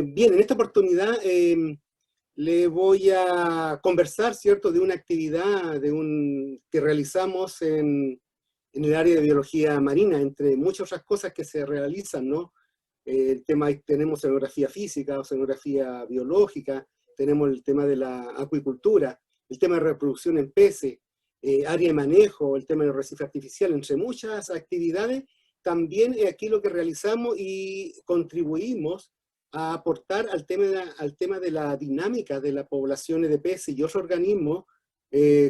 Bien, en esta oportunidad le voy a conversar, ¿cierto?, de una actividad que realizamos en el área de biología marina, entre muchas otras cosas que se realizan, ¿no? El tema, tenemos oceanografía física, oceanografía biológica, tenemos el tema de la acuicultura, el tema de reproducción en peces, área de manejo, el tema del arrecife artificial, entre muchas actividades. También aquí lo que realizamos y contribuimos a aportar al tema de la dinámica de las poblaciones de peces y otros organismos,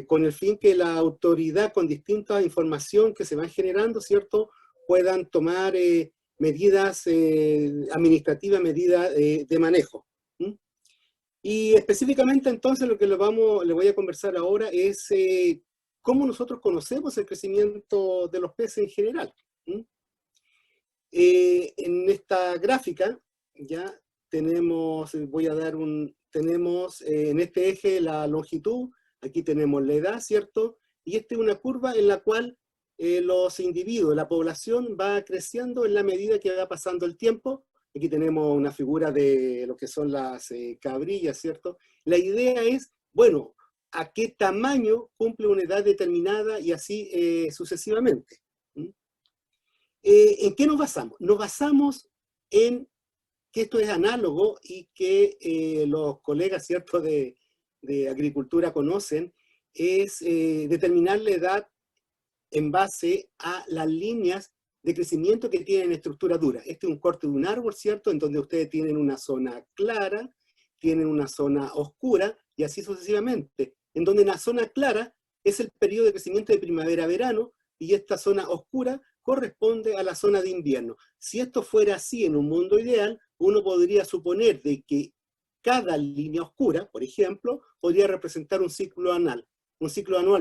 con el fin que la autoridad, con distinta información que se van generando, ¿cierto?, puedan tomar medidas administrativas, medidas de manejo. ¿Mm? Y específicamente entonces lo que le voy a conversar ahora es cómo nosotros conocemos el crecimiento de los peces en general. ¿Mm? En esta gráfica ya tenemos, tenemos en este eje la longitud, aquí tenemos la edad, ¿cierto? Y esta es una curva en la cual los individuos, la población va creciendo en la medida que va pasando el tiempo. Aquí tenemos una figura de lo que son las cabrillas, ¿cierto? La idea es, bueno, a qué tamaño cumple una edad determinada y así sucesivamente. ¿Mm? ¿En qué nos basamos? Nos basamos en que esto es análogo y que los colegas, ¿cierto?, de agricultura conocen, es determinar la edad en base a las líneas de crecimiento que tienen estructura dura. Este es un corte de un árbol, ¿cierto?, en donde ustedes tienen una zona clara, tienen una zona oscura, y así sucesivamente. En donde la zona clara es el periodo de crecimiento de primavera-verano, y esta zona oscura corresponde a la zona de invierno. Si esto fuera así en un mundo ideal, uno podría suponer de que cada línea oscura, por ejemplo, podría representar un ciclo anual,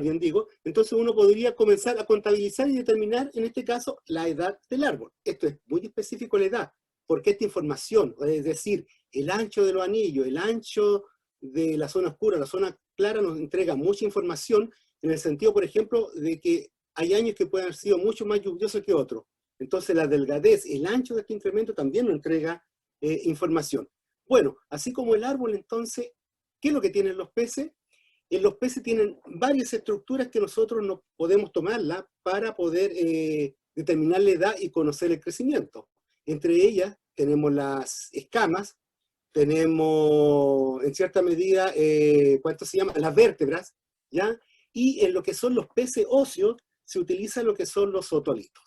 bien digo. Entonces uno podría comenzar a contabilizar y determinar, en este caso, la edad del árbol. Esto es muy específico, la edad, porque esta información, es decir, el ancho de los anillos, el ancho de la zona oscura, la zona clara, nos entrega mucha información, en el sentido, por ejemplo, de que hay años que pueden haber sido mucho más lluviosos que otros. Entonces la delgadez, el ancho de este incremento también nos entrega información. Bueno, así como el árbol, entonces, ¿qué es lo que tienen los peces? Los peces tienen varias estructuras que nosotros no podemos tomarlas para poder determinar la edad y conocer el crecimiento. Entre ellas tenemos las escamas, tenemos en cierta medida, ¿cuánto se llama? Las vértebras, ¿ya? Y en lo que son los peces óseos se utiliza lo que son los otolitos.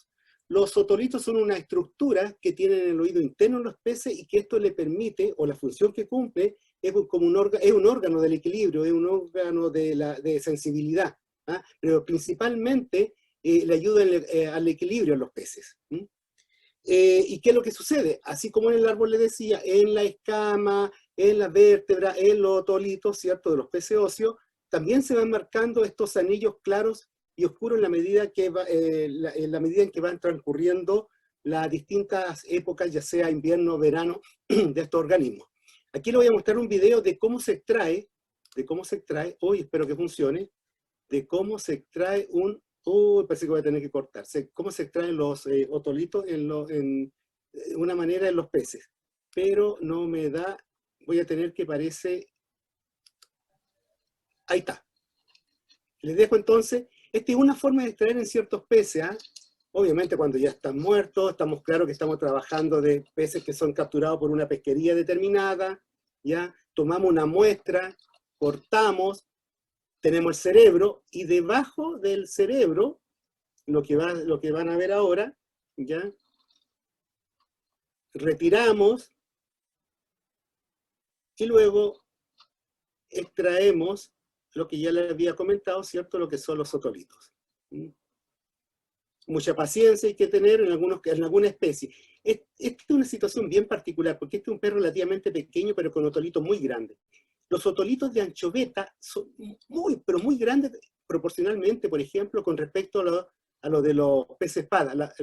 Los otolitos son una estructura que tienen en el oído interno en los peces y que esto le permite, o la función que cumple, es como es un órgano del equilibrio, es un órgano de sensibilidad, ¿ah? Pero principalmente le ayuda al equilibrio en los peces. ¿Y qué es lo que sucede? Así como en el árbol le decía, en la escama, en la vértebra, en los otolitos, ¿cierto?, de los peces óseos, también se van marcando estos anillos claros y oscuros en la medida en que van transcurriendo las distintas épocas, ya sea invierno, verano, de estos organismos. Aquí le voy a mostrar un video de cómo se extrae, hoy espero que funcione, de cómo se extrae parece que voy a tener que cortar, cómo se extraen los otolitos en una manera en los peces, pero no me da, voy a tener que ahí está. Les dejo entonces, esta es una forma de extraer en ciertos peces, ¿eh? Obviamente cuando ya están muertos, estamos claros que estamos trabajando de peces que son capturados por una pesquería determinada, ya tomamos una muestra, cortamos, tenemos el cerebro, y debajo del cerebro, lo que van a ver ahora, ya, retiramos, y luego extraemos lo que ya les había comentado, ¿cierto?, lo que son los otolitos. Mucha paciencia hay que tener en alguna especie. Esta es una situación bien particular, porque este es un pez relativamente pequeño, pero con otolitos muy grandes. Los otolitos de anchoveta son muy, pero muy grandes proporcionalmente, por ejemplo, con respecto a lo de los peces espada.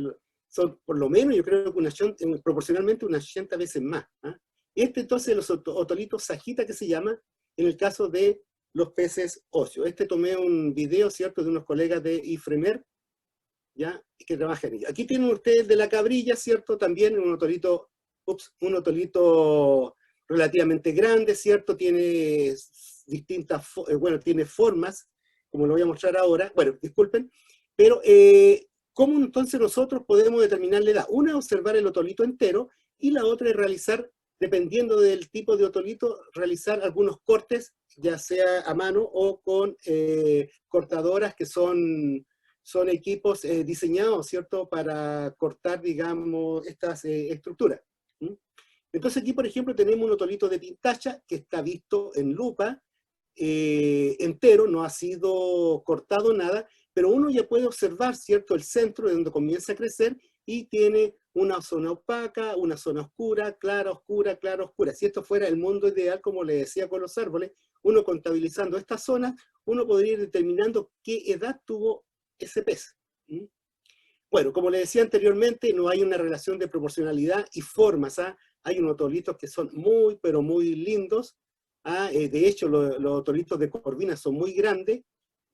Son por lo menos, yo creo que proporcionalmente unas 80 veces más. ¿Ah? Entonces, los otolitos sajita, que se llama, en el caso de los peces óseos. Tomé un video, ¿cierto?, de unos colegas de IFREMER, ¿ya?, que trabajan en ello. Aquí tienen ustedes de la cabrilla, ¿cierto?, también un otolito relativamente grande, ¿cierto? Tiene distintas, bueno, tiene formas, como lo voy a mostrar ahora. Bueno, disculpen, pero ¿cómo entonces nosotros podemos determinar la edad? Una, observar el otolito entero, y la otra es realizar, dependiendo del tipo de otolito, realizar algunos cortes, ya sea a mano o con cortadoras que son equipos diseñados, ¿cierto?, para cortar, digamos, estas estructuras. ¿Mm? Entonces aquí, por ejemplo, tenemos un otolito de pintacha que está visto en lupa, entero, no ha sido cortado nada, pero uno ya puede observar, ¿cierto?, el centro de donde comienza a crecer y tiene una zona opaca, una zona oscura, clara, oscura, clara, oscura. Si esto fuera el mundo ideal, como le decía con los árboles, uno contabilizando estas zonas, uno podría ir determinando qué edad tuvo ese pez. ¿Mm? Bueno, como le decía anteriormente, no hay una relación de proporcionalidad y formas. ¿Ah? Hay unos otolitos que son muy, pero muy lindos. ¿Ah? De hecho, los otolitos de Corvina son muy grandes,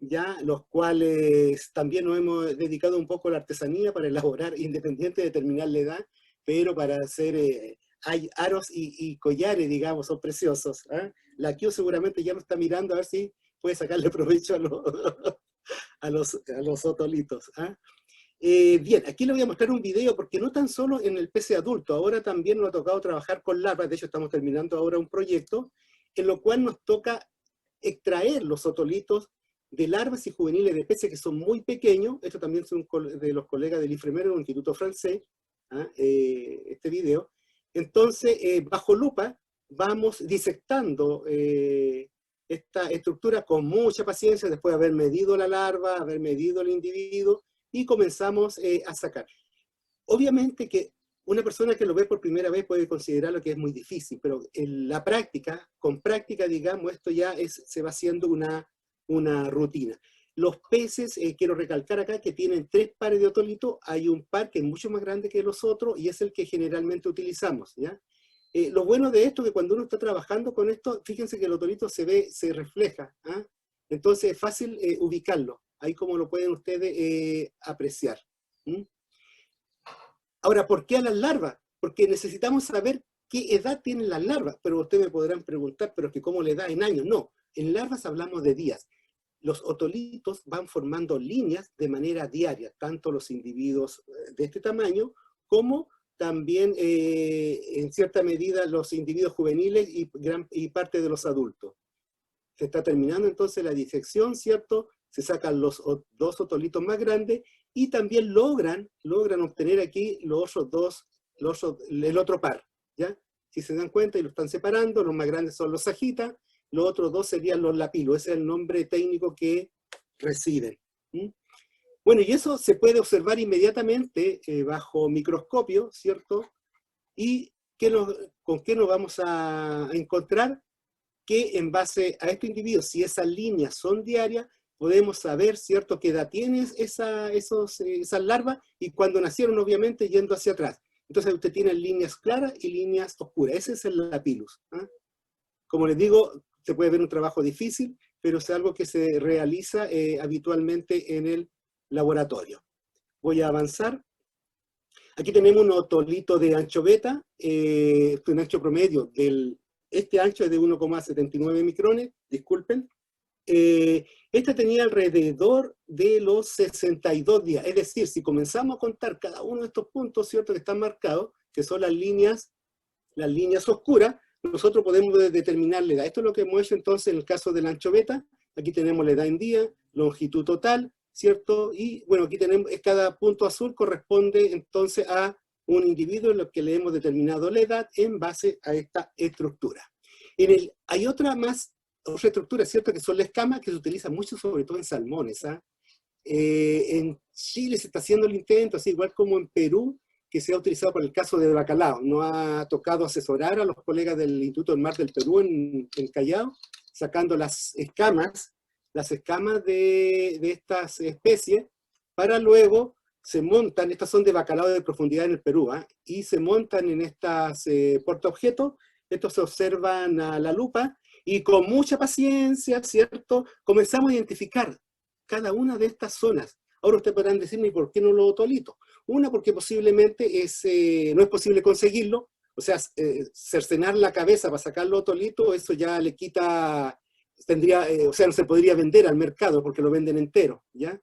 ya, los cuales también nos hemos dedicado un poco a la artesanía para elaborar, independiente de determinar la edad, pero para hacer, hay aros y collares, digamos, son preciosos. ¿Ah? La Kio seguramente ya lo está mirando a ver si puede sacarle provecho a a los otolitos. ¿Ah? Bien, aquí le voy a mostrar un video porque no tan solo en el PC adulto, ahora también nos ha tocado trabajar con larvas. De hecho estamos terminando ahora un proyecto en lo cual nos toca extraer los otolitos de larvas y juveniles de peces que son muy pequeños. Esto también son de los colegas del IFREMER, un instituto francés, ¿ah? Este video. Entonces, bajo lupa, vamos disectando esta estructura con mucha paciencia, después de haber medido la larva, haber medido el individuo, y comenzamos a sacar. Obviamente que una persona que lo ve por primera vez puede considerarlo que es muy difícil, pero en la práctica, con práctica, digamos, esto ya se va haciendo una rutina. Los peces, quiero recalcar acá que tienen 3 pares de otolito, hay un par que es mucho más grande que los otros y es el que generalmente utilizamos, ¿ya? Lo bueno de esto es que cuando uno está trabajando con esto, fíjense que el otolito se refleja, ¿ah? Entonces es fácil ubicarlo, ahí como lo pueden ustedes apreciar. ¿Mm? Ahora, ¿por qué a las larvas? Porque necesitamos saber qué edad tienen las larvas, pero ustedes me podrán preguntar, pero es que ¿cómo le da en años? No, en larvas hablamos de días. Los otolitos van formando líneas de manera diaria, tanto los individuos de este tamaño, como también en cierta medida los individuos juveniles y parte de los adultos. Se está terminando entonces la disección, ¿cierto? Se sacan los 2 otolitos más grandes y también logran obtener aquí los otros 2, el otro par, ¿ya? Si se dan cuenta y lo están separando, los más grandes son los sagitas, los otros 2 serían los lapilos, ese es el nombre técnico que reciben. ¿Mm? Bueno, y eso se puede observar inmediatamente bajo microscopio, ¿cierto? ¿Y con qué nos vamos a encontrar? Que en base a estos individuos, si esas líneas son diarias, podemos saber, ¿cierto?, qué edad tienen esas larvas y cuando nacieron, obviamente, yendo hacia atrás. Entonces usted tiene líneas claras y líneas oscuras. Ese es el lapilus. ¿Ah? Como les digo, se puede ver un trabajo difícil, pero es algo que se realiza habitualmente en el laboratorio. Voy a avanzar. Aquí tenemos un otolito de ancho beta, un ancho promedio este ancho es de 1,79 micrones, disculpen. Esta tenía alrededor de los 62 días, es decir, si comenzamos a contar cada uno de estos puntos, ¿cierto?, que están marcados, que son las líneas oscuras, nosotros podemos determinar la edad. Esto es lo que hemos hecho entonces en el caso del ancho beta. Aquí tenemos la edad en día, longitud total, ¿cierto? Y bueno, aquí tenemos, cada punto azul corresponde entonces a un individuo en lo que le hemos determinado la edad en base a esta estructura. Hay otra estructura, ¿cierto?, que son las escamas, que se utilizan mucho sobre todo en salmones. ¿Ah? En Chile se está haciendo el intento, así igual como en Perú, que se ha utilizado para el caso de bacalao. No ha tocado asesorar a los colegas del Instituto del Mar del Perú en Callao, sacando las escamas de estas especies, para luego se montan, estas son de bacalao de profundidad en el Perú, ¿eh? Y se montan en estas portaobjetos, estos se observan a la lupa, y con mucha paciencia, ¿cierto?, comenzamos a identificar cada una de estas zonas. Ahora ustedes podrán decirme, ¿por qué no lo otolito? Una, porque posiblemente no es posible conseguirlo, O sea, cercenar la cabeza para sacar los otolitos, eso ya le quita, tendría, o sea, no se podría vender al mercado porque lo venden entero, ¿ya?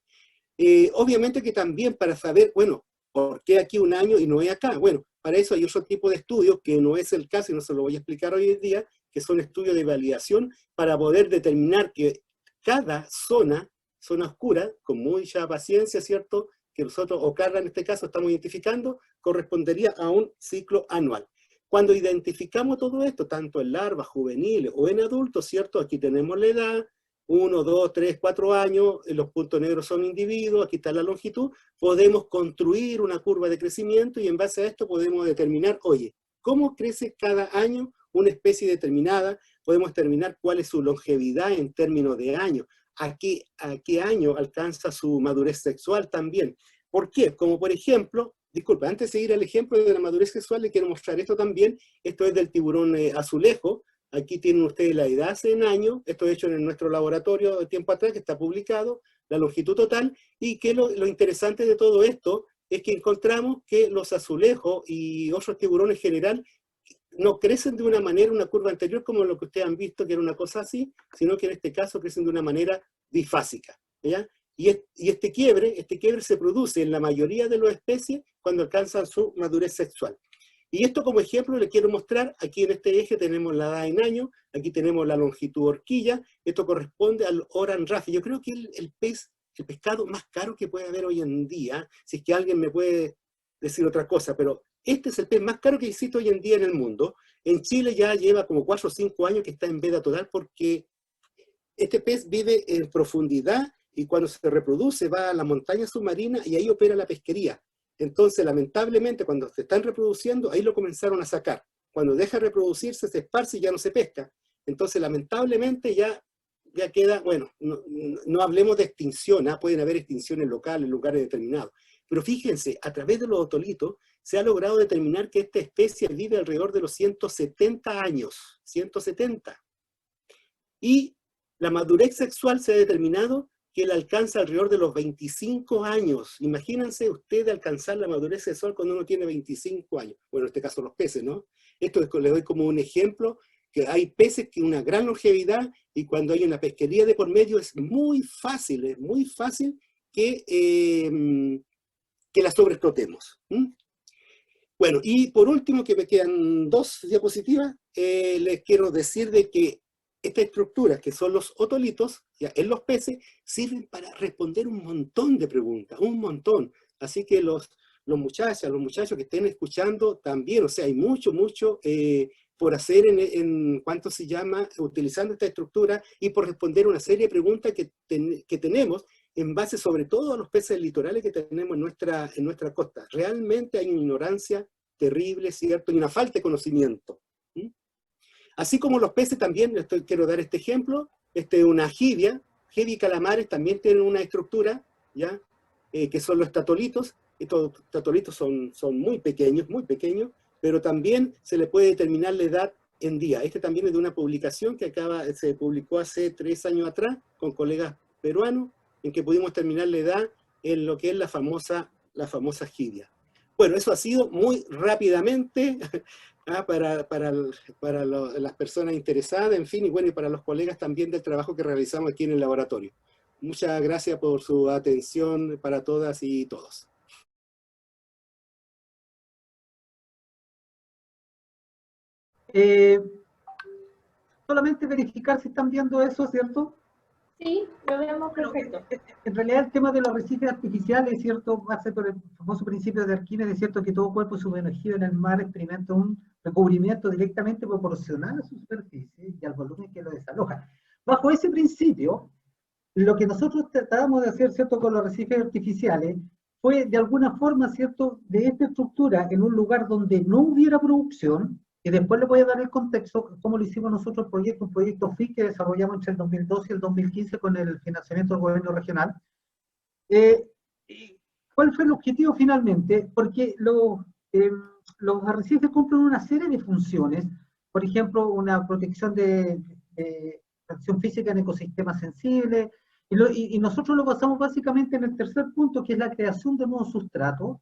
Obviamente que también para saber, bueno, ¿por qué aquí un año y no es acá? Bueno, para eso hay otro tipo de estudios, que no es el caso y no se lo voy a explicar hoy en día, que son estudios de validación para poder determinar que cada zona oscura, con mucha paciencia, ¿cierto?, que nosotros, o Carla en este caso, estamos identificando, correspondería a un ciclo anual. Cuando identificamos todo esto, tanto en larvas, juveniles o en adultos, ¿cierto? Aquí tenemos la edad, 1, 2, 3, 4 años, los puntos negros son individuos, aquí está la longitud, podemos construir una curva de crecimiento y en base a esto podemos determinar, oye, ¿cómo crece cada año una especie determinada? Podemos determinar cuál es su longevidad en términos de años, a qué año alcanza su madurez sexual también. ¿Por qué? Como por ejemplo, disculpa, antes de seguir al ejemplo de la madurez sexual, le quiero mostrar esto también. Esto es del tiburón azulejo. Aquí tienen ustedes la edad en años. Esto es hecho en nuestro laboratorio de tiempo atrás, que está publicado, la longitud total. Y que lo interesante de todo esto es que encontramos que los azulejos y otros tiburones en general no crecen de una manera, una curva anterior, como lo que ustedes han visto, que era una cosa así, sino que en este caso crecen de una manera bifásica, ¿ya? Y este quiebre se produce en la mayoría de las especies cuando alcanzan su madurez sexual. Y esto como ejemplo les quiero mostrar, aquí en este eje tenemos la edad en años, aquí tenemos la longitud horquilla, esto corresponde al Oran Rafi. Yo creo que el pescado más caro que puede haber hoy en día, si es que alguien me puede decir otra cosa, pero este es el pez más caro que existe hoy en día en el mundo. En Chile ya lleva como 4 o 5 años que está en veda total porque este pez vive en profundidad y cuando se reproduce va a la montaña submarina y ahí opera la pesquería. Entonces, lamentablemente, cuando se están reproduciendo, ahí lo comenzaron a sacar. Cuando deja de reproducirse, se esparce y ya no se pesca. Entonces, lamentablemente, ya queda, bueno, no hablemos de extinción, pueden haber extinciones locales en lugares determinados. Pero fíjense, a través de los otolitos se ha logrado determinar que esta especie vive alrededor de los 170 años. 170. Y la madurez sexual se ha determinado que él alcanza alrededor de los 25 años. Imagínense ustedes alcanzar la madurez sexual cuando uno tiene 25 años. Bueno, en este caso los peces, ¿no? Esto les doy como un ejemplo, que hay peces que tienen una gran longevidad y cuando hay una pesquería de por medio es muy fácil que la sobreexplotemos. Bueno, y por último, que me quedan 2 diapositivas, les quiero decir de que estas estructuras, que son los otolitos, ya, en los peces, sirven para responder un montón de preguntas, un montón. Así que los muchachos que estén escuchando también, o sea, hay mucho por hacer en cuanto se llama, utilizando esta estructura y por responder una serie de preguntas que tenemos en base sobre todo a los peces litorales que tenemos en nuestra costa. Realmente hay una ignorancia terrible, ¿cierto? Y una falta de conocimiento. Así como los peces también, quiero dar este ejemplo, una jibia y calamares también tienen una estructura, ¿ya? Que son los tatolitos. Estos tatolitos son muy pequeños, pero también se le puede determinar la edad en día. Este también es de una publicación que se publicó hace 3 años atrás con colegas peruanos, en que pudimos terminar la edad en lo que es la famosa jibia. Bueno, eso ha sido muy rápidamente para las personas interesadas, en fin, y bueno, y para los colegas también del trabajo que realizamos aquí en el laboratorio. Muchas gracias por su atención para todas y todos. Solamente verificar si están viendo eso, ¿cierto? Sí, lo vemos perfecto. En realidad el tema de los arrecifes artificiales, ¿cierto? Hace por el famoso principio de Arquímedes, ¿cierto? Que todo cuerpo sumergido en el mar experimenta un recubrimiento directamente proporcional a su superficie y al volumen que lo desaloja. Bajo ese principio, lo que nosotros tratábamos de hacer, ¿cierto? Con los arrecifes artificiales, fue de alguna forma, ¿cierto? De esta estructura en un lugar donde no hubiera producción, y después le voy a dar el contexto, cómo lo hicimos nosotros, un proyecto FIC que desarrollamos entre el 2012 y el 2015 con el financiamiento del gobierno regional. ¿Cuál fue el objetivo finalmente? Porque los arrecifes cumplen una serie de funciones, por ejemplo, una protección de protección física en ecosistemas sensibles, y nosotros lo basamos básicamente en el tercer punto, que es la creación de nuevos sustratos,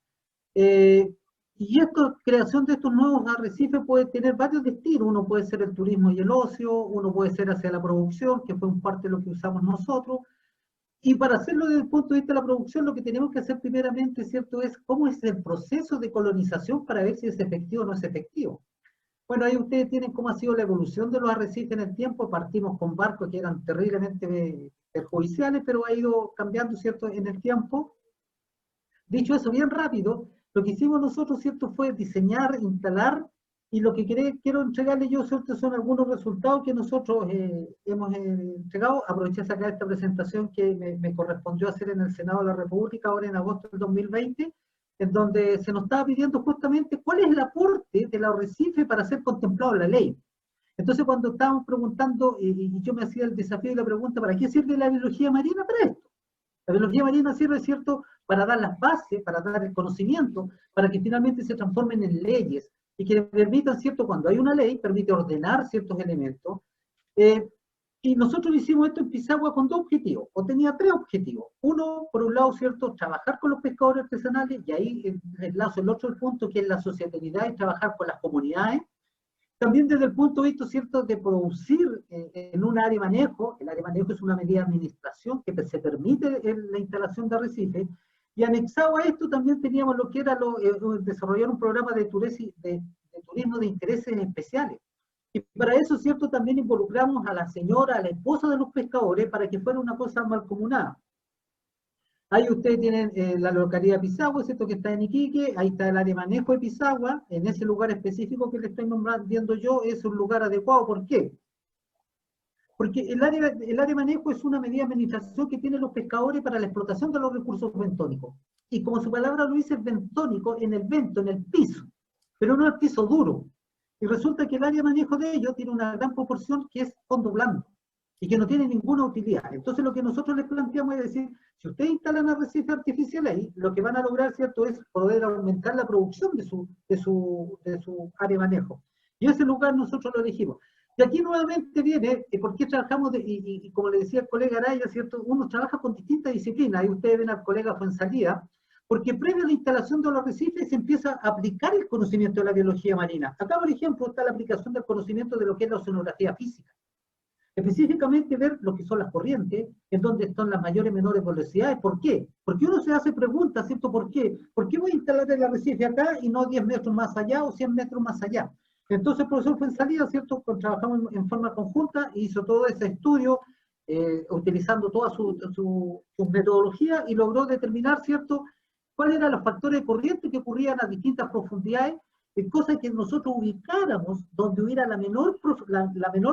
Y esta creación de estos nuevos arrecifes puede tener varios destinos. Uno puede ser el turismo y el ocio, uno puede ser hacia la producción, que fue un parte de lo que usamos nosotros. Y para hacerlo desde el punto de vista de la producción, lo que tenemos que hacer primeramente, ¿cierto?, es cómo es el proceso de colonización para ver si es efectivo o no es efectivo. Bueno, ahí ustedes tienen cómo ha sido la evolución de los arrecifes en el tiempo. Partimos con barcos que eran terriblemente perjudiciales, pero ha ido cambiando, ¿cierto?, en el tiempo. Dicho eso, bien rápido, lo que hicimos nosotros, ¿cierto?, fue diseñar, instalar, y lo que quiero entregarle yo, ¿cierto?, son algunos resultados que nosotros hemos entregado. Aproveché de sacar esta presentación que me correspondió hacer en el Senado de la República, ahora en agosto del 2020, en donde se nos estaba pidiendo justamente cuál es el aporte del arrecife para ser contemplado en la ley. Entonces, cuando estábamos preguntando, y yo me hacía el desafío y la pregunta, ¿para qué sirve la biología marina? Para esto. La biología marina sirve, ¿cierto?, para dar las bases, para dar el conocimiento, para que finalmente se transformen en leyes y que permitan, ¿cierto?, cuando hay una ley, permite ordenar ciertos elementos. Y nosotros hicimos esto en Pisagua con dos objetivos, o tenía tres objetivos. Uno, por un lado, ¿cierto?, trabajar con los pescadores artesanales, y ahí enlazo el otro punto, que es la sociabilidad y trabajar con las comunidades. También desde el punto de vista, ¿cierto?, de producir en un área de manejo. El área de manejo es una medida de administración que se permite la instalación de arrecifes, y anexado a esto también teníamos lo que era desarrollar un programa de turismo de intereses especiales. Y para eso, ¿cierto?, también involucramos a la señora, a la esposa de los pescadores, para que fuera una cosa mancomunada. Ahí ustedes tienen la localidad de Pisagua, ¿cierto?, que está en Iquique. Ahí está el área de manejo de Pisagua. En ese lugar específico que le estoy nombrando yo, es un lugar adecuado. ¿Por qué? Porque el área de manejo es una medida de administración que tienen los pescadores para la explotación de los recursos bentónicos. Y como su palabra lo dice, bentónico, en el vento, en el piso, pero no el piso duro. Y resulta que el área de manejo de ellos tiene una gran proporción que es fondo blando y que no tiene ninguna utilidad. Entonces lo que nosotros les planteamos es decir, si ustedes instalan arrecifes artificiales ahí, lo que van a lograr, ¿cierto?, es poder aumentar la producción de su área de manejo. Y ese lugar nosotros lo elegimos. Y aquí nuevamente viene, ¿por qué trabajamos? Y como le decía el colega Araya, ¿cierto?, uno trabaja con distintas disciplinas. Ahí ustedes ven al colega Fuensalida, porque previo a la instalación de los arrecifes se empieza a aplicar el conocimiento de la biología marina. Acá, por ejemplo, está la aplicación del conocimiento de lo que es la oceanografía física. Específicamente ver lo que son las corrientes, en dónde están las mayores y menores velocidades. ¿Por qué? Porque uno se hace preguntas, ¿cierto? ¿Por qué? ¿Por qué voy a instalar el arrecife acá y no 10 metros más allá o 100 metros más allá? Entonces el profesor Fuensalida, ¿cierto?, trabajamos en forma conjunta, hizo todo ese estudio, utilizando toda su metodología, y logró determinar, ¿cierto?, cuáles eran los factores de corriente que ocurrían a distintas profundidades, cosa que nosotros ubicáramos donde hubiera la menor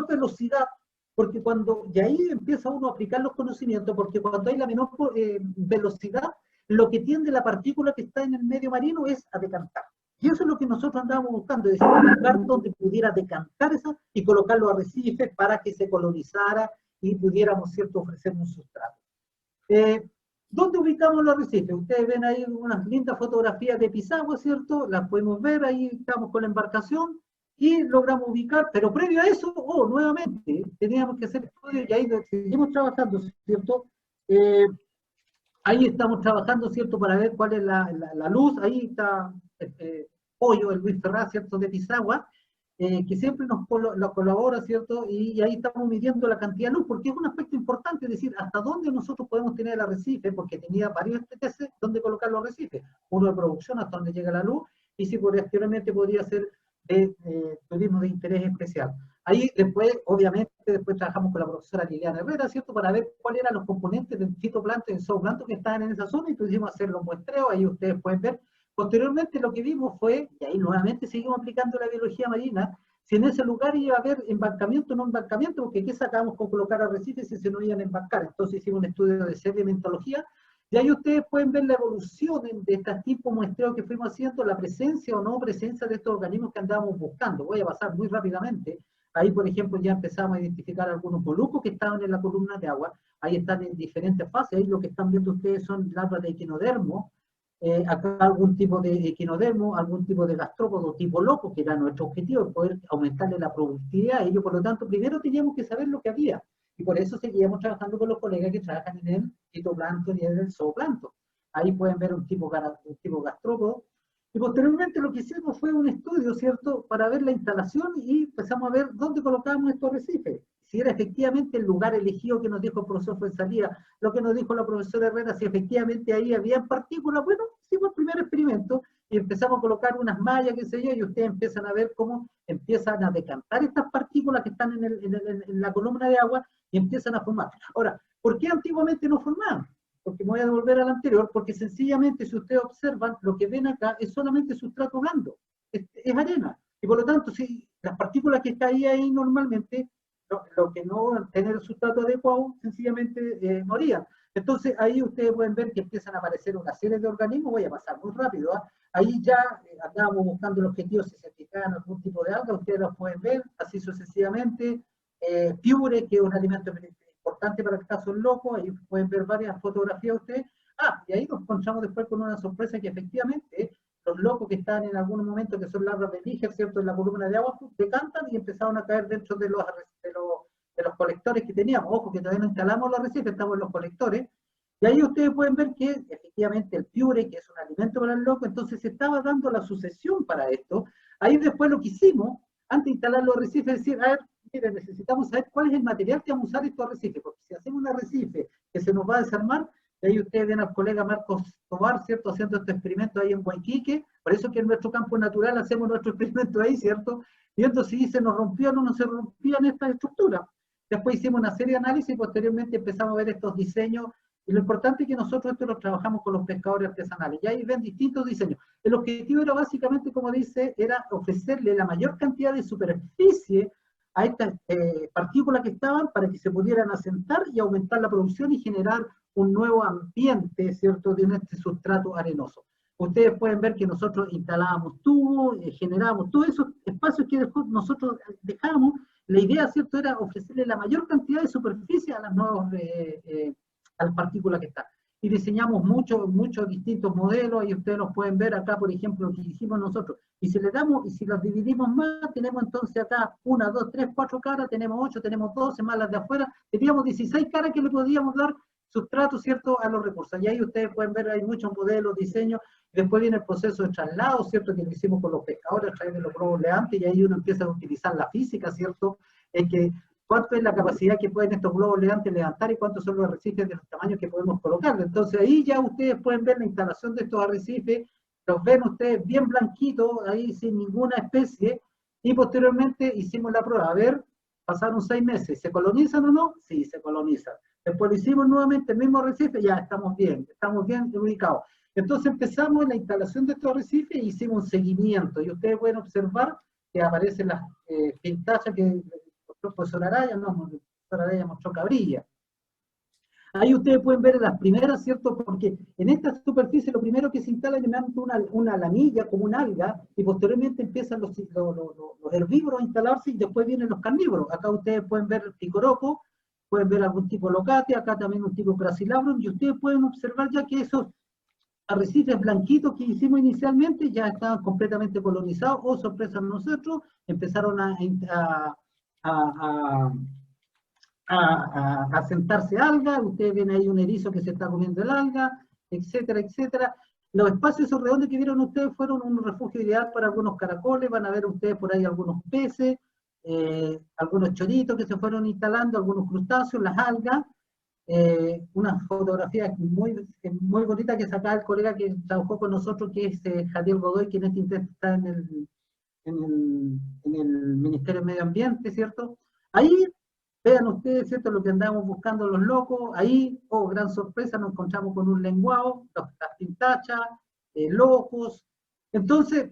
velocidad. Porque y ahí empieza uno a aplicar los conocimientos, porque cuando hay la menor velocidad, lo que tiende la partícula que está en el medio marino es a decantar. Y eso es lo que nosotros andábamos buscando, es decir, un lugar donde pudiera decantar esa y colocar los arrecifes para que se colonizara y pudiéramos, ¿cierto?, ofrecer un sustrato. ¿Dónde ubicamos los arrecifes? Ustedes ven ahí unas lindas fotografías de Pisagua, ¿cierto? Las podemos ver, ahí estamos con la embarcación y logramos ubicar, pero previo a eso, nuevamente, teníamos que hacer estudios y ahí seguimos trabajando, ¿cierto? Ahí estamos trabajando, ¿cierto?, para ver cuál es la luz. Ahí está Pollo, el Luis Ferraz, ¿cierto?, de Pisagua, que siempre nos colabora, ¿cierto? Y ahí estamos midiendo la cantidad de luz, porque es un aspecto importante, es decir, hasta dónde nosotros podemos tener el arrecife, porque tenía varios TTC donde colocar los arrecifes. Uno de producción, hasta donde llega la luz, y si posteriormente podría ser turismo de interés especial. Ahí después, obviamente, después trabajamos con la profesora Liliana Herrera, ¿cierto?, para ver cuáles eran los componentes del fitoplancton y del zooplancton que estaban en esa zona, y pudimos hacer los muestreos. Ahí ustedes pueden ver. Posteriormente lo que vimos fue, y ahí nuevamente seguimos aplicando la biología marina, si en ese lugar iba a haber embarcamiento o no embarcamiento, porque ¿qué sacamos con colocar arrecifes si se no iban a embarcar? Entonces hicimos un estudio de sedimentología, y ahí ustedes pueden ver la evolución de este tipo de muestreo que fuimos haciendo, la presencia o no presencia de estos organismos que andábamos buscando. Voy a pasar muy rápidamente. Ahí, por ejemplo, ya empezamos a identificar algunos moluscos que estaban en la columna de agua. Ahí están en diferentes fases. Ahí lo que están viendo ustedes son larvas de equinodermo. Acá algún tipo de equinodermo, algún tipo de gastrópodo tipo loco, que era nuestro objetivo, poder aumentarle la productividad a ellos. Por lo tanto, primero teníamos que saber lo que había. Y por eso seguíamos trabajando con los colegas que trabajan en el fitoplancton y en el zooplancton. Ahí pueden ver un tipo gastrópodo. Y posteriormente lo que hicimos fue un estudio, ¿cierto?, para ver la instalación y empezamos a ver dónde colocábamos estos arrecifes. Si era efectivamente el lugar elegido que nos dijo el profesor Fuenzalía, lo que nos dijo la profesora Herrera, si efectivamente ahí había partículas. Bueno, hicimos el primer experimento y empezamos a colocar unas mallas, qué sé yo, y ustedes empiezan a ver cómo empiezan a decantar estas partículas que están en la columna de agua y empiezan a formar. Ahora, ¿por qué antiguamente no formaban? Porque me voy a devolver al anterior, porque sencillamente si ustedes observan, lo que ven acá es solamente sustrato blando, es arena. Y por lo tanto, si las partículas que caían ahí normalmente, lo que no tener el sustrato adecuado, sencillamente morían. Entonces ahí ustedes pueden ver que empiezan a aparecer una serie de organismos, voy a pasar muy rápido, ¿eh? Ahí ya andábamos buscando el objetivo, si se fijaban algún tipo de alga, ustedes los pueden ver, así sucesivamente. Piure, que es un alimento importante para el caso del loco, ahí pueden ver varias fotografías ustedes. Y ahí nos encontramos después con una sorpresa que efectivamente los locos que están en algún momento, que son larvas de níger, ¿cierto?, en la columna de agua, decantan y empezaron a caer dentro de los colectores que teníamos. Ojo, que todavía no instalamos los arrecifes, estamos en los colectores. Y ahí ustedes pueden ver que efectivamente el piure, que es un alimento para el loco, entonces se estaba dando la sucesión para esto. Ahí después lo que hicimos, antes de instalar los arrecifes, es decir, a ver, mire, necesitamos saber cuál es el material que vamos a usar estos arrecifes, porque si hacemos un arrecife que se nos va a desarmar, de ahí ustedes ven al colega Marcos Tobar, ¿cierto?, haciendo este experimento ahí en Huayquique, por eso que en nuestro campo natural hacemos nuestro experimento ahí, ¿cierto?, viendo si se nos rompían o no se rompían estas estructuras. Después hicimos una serie de análisis y posteriormente empezamos a ver estos diseños, y lo importante es que nosotros esto lo trabajamos con los pescadores artesanales, y ahí ven distintos diseños. El objetivo era básicamente, como dice, era ofrecerle la mayor cantidad de superficie a estas partículas que estaban para que se pudieran asentar y aumentar la producción y generar un nuevo ambiente, ¿cierto?, de este sustrato arenoso. Ustedes pueden ver que nosotros instalábamos tubos, generábamos todos esos espacios que nosotros dejábamos. La idea, ¿cierto?, era ofrecerle la mayor cantidad de superficie a las nuevas a las partículas que están. Y diseñamos muchos distintos modelos, y ustedes los pueden ver acá, por ejemplo, lo que hicimos nosotros. Y si le damos, y si los dividimos más, tenemos entonces acá 1, 2, 3, 4 caras, tenemos 8, tenemos 12, más las de afuera, teníamos 16 caras que le podíamos dar sustrato, ¿cierto?, a los recursos. Y ahí ustedes pueden ver, hay muchos modelos, diseños. Después viene el proceso de traslado, ¿cierto?, que lo hicimos con los pescadores a través de los globos leantes, y ahí uno empieza a utilizar la física, ¿cierto?, es que cuánto es la capacidad que pueden estos globos levantes levantar y cuántos son los arrecifes de los tamaños que podemos colocar. Entonces ahí ya ustedes pueden ver la instalación de estos arrecifes, los ven ustedes bien blanquitos, ahí sin ninguna especie, y posteriormente hicimos la prueba. A ver, pasaron 6 meses, ¿se colonizan o no? Sí, se colonizan. Después lo hicimos nuevamente, el mismo arrecife, ya estamos bien ubicados. Entonces empezamos la instalación de estos arrecifes e hicimos un seguimiento, y ustedes pueden observar que aparecen las pintadas que profesor Araya, no, el profesor Araya mostró Cabrilla. Ahí ustedes pueden ver las primeras, ¿cierto? Porque en esta superficie lo primero que se instala es una lamilla, como una alga, y posteriormente empiezan los herbívoros a instalarse y después vienen los carnívoros. Acá ustedes pueden ver el picoroco, pueden ver algún tipo de locate, acá también un tipo Bracilabrum, y ustedes pueden observar ya que esos arrecifes blanquitos que hicimos inicialmente ya estaban completamente colonizados, o sorpresa nosotros, empezaron a sentarse alga. Ustedes ven ahí un erizo que se está comiendo el alga, etcétera, etcétera. Los espacios esos redondos que vieron ustedes fueron un refugio ideal para algunos caracoles, van a ver ustedes por ahí algunos peces, algunos choritos que se fueron instalando, algunos crustáceos, las algas. Una fotografía muy bonita que sacaba el colega que trabajó con nosotros, que es Javier Godoy, que en este instante está en el Ministerio de Medio Ambiente, ¿cierto? Ahí, vean ustedes, ¿cierto?, lo que andábamos buscando los locos. Ahí, oh, gran sorpresa, nos encontramos con un lenguado, las pintachas, locos. Entonces,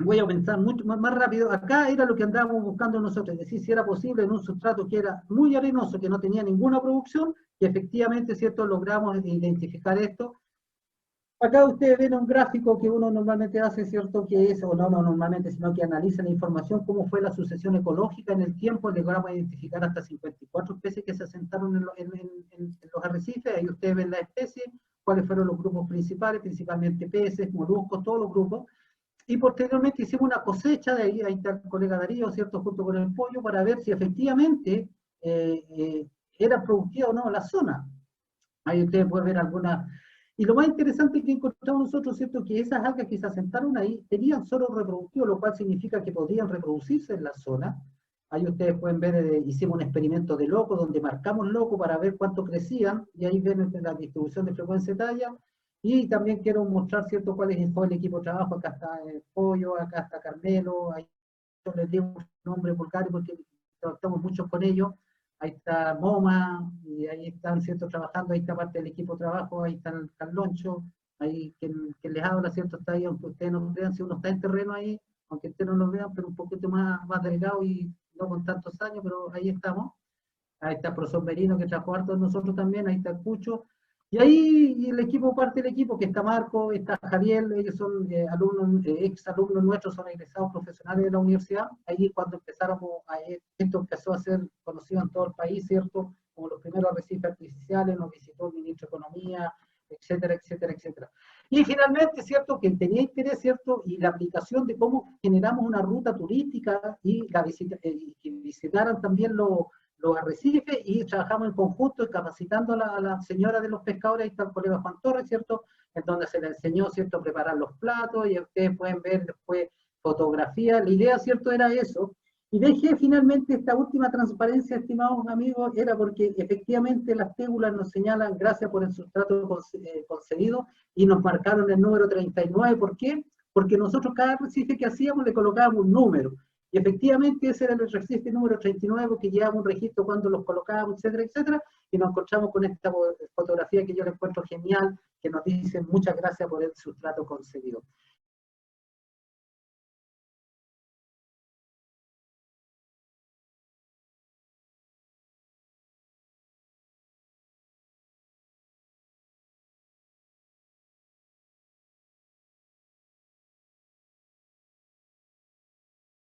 voy a pensar mucho más rápido. Acá era lo que andábamos buscando nosotros, es decir, si era posible en un sustrato que era muy arenoso, que no tenía ninguna producción, y efectivamente, ¿cierto?, logramos identificar esto. Acá ustedes ven un gráfico que uno normalmente hace, ¿cierto?, que es, o no normalmente, sino que analiza la información, cómo fue la sucesión ecológica en el tiempo. Logramos identificar hasta 54 especies que se asentaron en los arrecifes. Ahí ustedes ven las especies, cuáles fueron los grupos principales, principalmente peces, moluscos, todos los grupos. Y posteriormente hicimos una cosecha, de ahí está el colega Darío, ¿cierto?, junto con el pollo, para ver si efectivamente era productiva o no la zona. Ahí ustedes pueden ver algunas Y lo más interesante que encontramos nosotros, ¿cierto? Que esas algas que se asentaron ahí tenían suelo reproductivo, lo cual significa que podían reproducirse en la zona. Ahí ustedes pueden ver, hicimos un experimento de loco, donde marcamos loco para ver cuánto crecían, y ahí ven la distribución de frecuencia de talla. Y también quiero mostrar, ¿cierto?, cuál fue el equipo de trabajo. Acá está Pollo, acá está Carmelo, ahí yo les digo un nombre vulgar porque trabajamos mucho con ellos. Ahí está Moma, y ahí están, ¿cierto?, trabajando, ahí está parte del equipo de trabajo, ahí está el Carloncho, ahí que les habla, ¿cierto?, está ahí, aunque ustedes no vean, si uno está en terreno ahí, aunque ustedes no lo vean, pero un poquito más delgado y no con tantos años, pero ahí estamos. Ahí está el profesor Merino, que trabajó harto con nosotros también, ahí está el Cucho. Y ahí el equipo, parte del equipo, que está Marco, está Javier, ellos son alumnos, ex alumnos nuestros, son egresados profesionales de la universidad. Ahí cuando esto empezó a ser conocido en todo el país, ¿cierto? Como los primeros arrecifes artificiales, nos visitó el ministro de Economía, etcétera, etcétera, etcétera. Y finalmente, ¿cierto?, que tenía interés, ¿cierto?, y la aplicación de cómo generamos una ruta turística y que visitaran también los arrecifes, y trabajamos en conjunto capacitando a la señora de los pescadores. Ahí está el colega Juan Torres, ¿cierto?, en donde se le enseñó, ¿cierto?, a preparar los platos, y ustedes pueden ver después fotografía. La idea, ¿cierto?, era eso. Y dejé finalmente esta última transparencia, estimados amigos, era porque efectivamente las tébulas nos señalan gracias por el sustrato concedido, y nos marcaron el número 39. ¿Por qué? Porque nosotros cada arrecife que hacíamos le colocábamos un número. Y efectivamente ese era el arrecife número 39, porque llevábamos un registro cuando los colocábamos, etcétera, etcétera, y nos encontramos con esta fotografía que yo le encuentro genial, que nos dice muchas gracias por el sustrato concedido.